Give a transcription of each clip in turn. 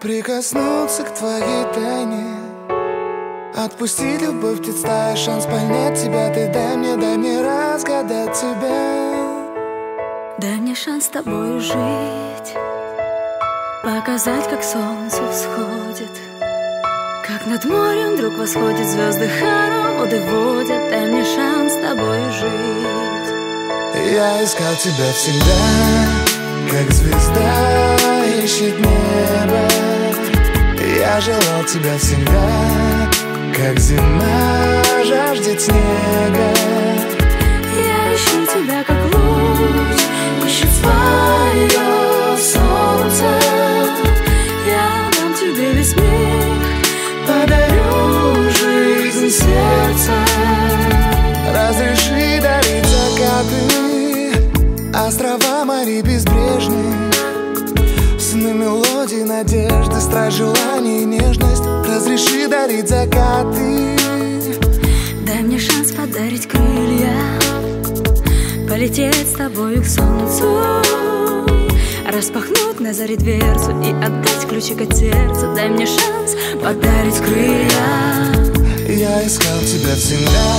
Прикоснуться к твоей тайне, отпустить любовь, птиц стая, шанс понять тебя. Ты дай мне разгадать тебя. Дай мне шанс с тобой жить, показать, как солнце всходит, как над морем вдруг восходят звезды, хороводы водят. Дай мне шанс с тобой жить. Я искал тебя всегда, как звезда ищет небо. Я желал тебя всегда, как зима жаждет снега. Я ищу тебя, как луч ищет свое солнце. Я дам тебе весь мир, подарю жизнь сердца. Разреши дарить закаты, острова, моря безбрежные, сны, мелодии, надежды, страсть, желание и нежность. Разреши дарить закаты. Дай мне шанс подарить крылья, полететь с тобою к солнцу, распахнуть на заре дверцу и отдать ключик от сердца. Дай мне шанс подарить крылья. Я искал тебя всегда,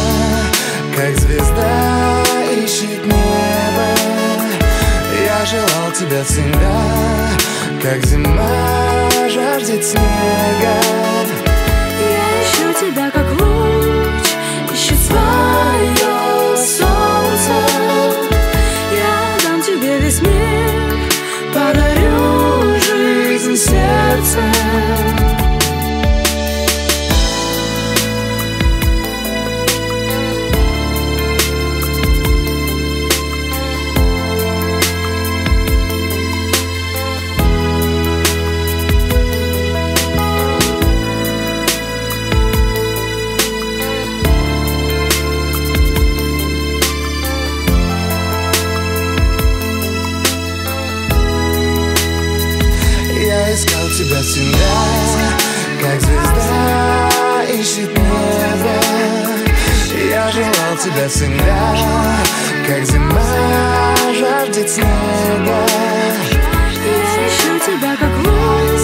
как звезда ищет небо. Я желал тебя всегда, как зима жаждет снега. Я ищу тебя, как луч ищет свое солнце. Я дам тебе весь мир, подарю жизнь сердца. Я искал тебя всегда, как звезда ищет небо. Я желал тебя всегда, как зима жаждет снега. Я ищу тебя, как луч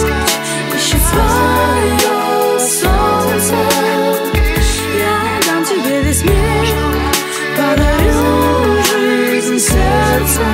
ищет свое солнце. Я дам тебе весь мир, подарю жизнь сердца.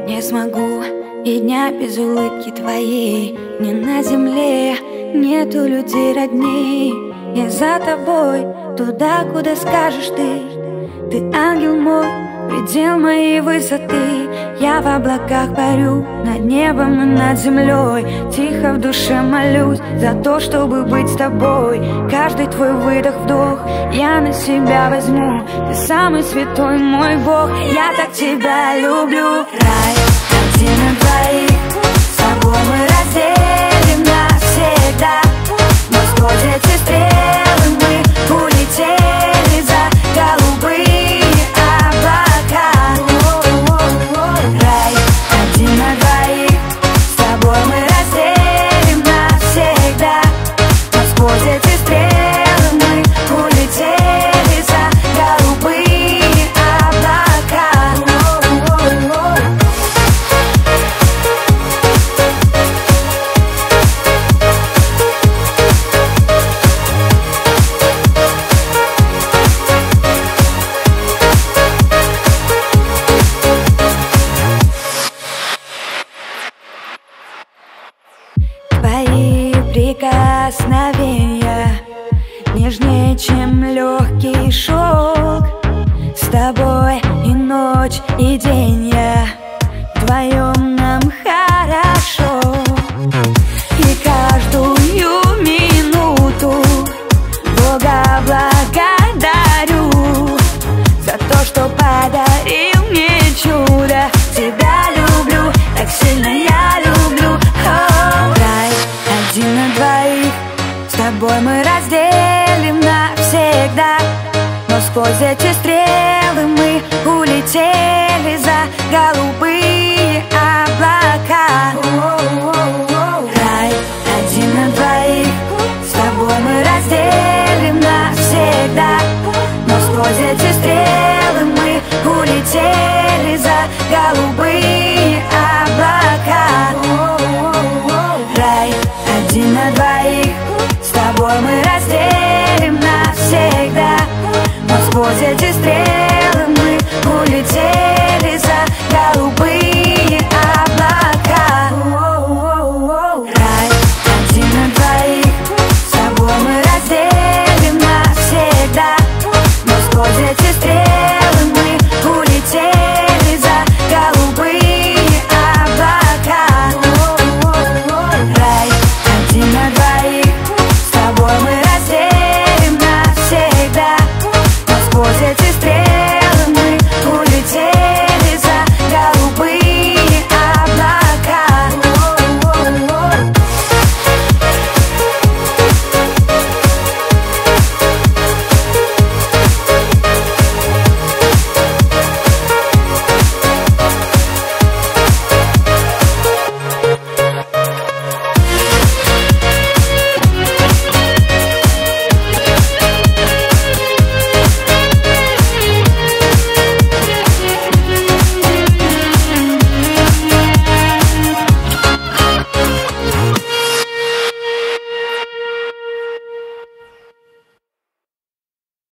Не смогу и дня без улыбки твоей. Ни на земле нету людей родней. Я за тобой, туда, куда скажешь ты. Ты ангел мой, предел моей высоты. Я в облаках парю, над небом и над землей. Тихо в душе молюсь за то, чтобы быть с тобой. Каждый твой выдох-вдох я на себя возьму. Ты самый святой мой Бог, я так тебя люблю. Рай один на двоих, с тобой мы разделим навсегда. Но сквозь эти стрелы мы улетели за голубые облака. Рай один на двоих, с тобой мы разделим навсегда. Но сквозь эти стрелы мы улетели за голубые облака. Твои прикосновения нежнее, чем легкий шелк. С тобой и ночь, и день я вдвоем нам хорошо. И каждую минуту Бога благодарю за то, что подарил мне чудо. Тебя люблю, так сильно я люблю. Рай один на двоих, с тобой мы разделим навсегда. Но сквозь эти стрелы мы улетели за голубые